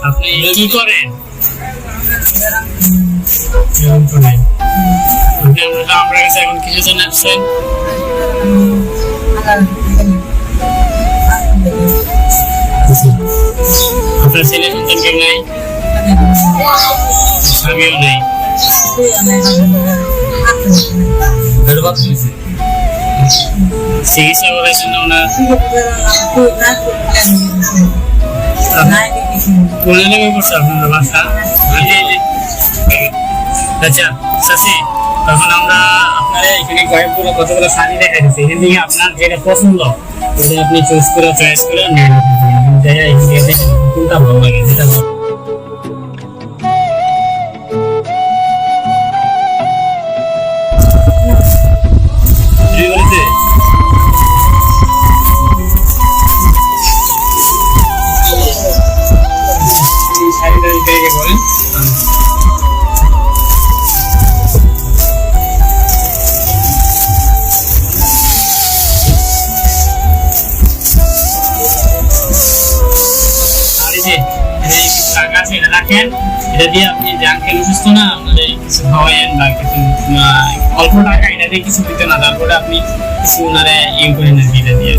আপনি কি করেন? আপনার কাছে এখন কিছু জন আসছেন? আপনার ছেলে সন্তান কেউ নাই? স্বামীও নেই? চিকিৎসা করেছেন না ওনার? কোনে লেগে পড়ছে আপনার বাসা? আচ্ছা চাচি, তখন আমরা আপনার এখানে কয়েকগুলো কতগুলো শাড়ি দেখা গেছে, এখান থেকে আপনার যেটা পছন্দ ওটা আপনি চয়েস করে নেন। কোনটা ভালো লাগে যেটা শাড়িটা করেন। টাকা আছে এটা রাখেন, এটা দিয়ে আপনি যে আঙ্কেল অসুস্থ না আমাদের কিছু খাওয়াইন বা কিছু অল্প টাকা এটা দিয়ে কিছু দিতে না, তারপরে আপনি কিছু ওনারা ইয়ে করেন আর কি, এটা দিয়ে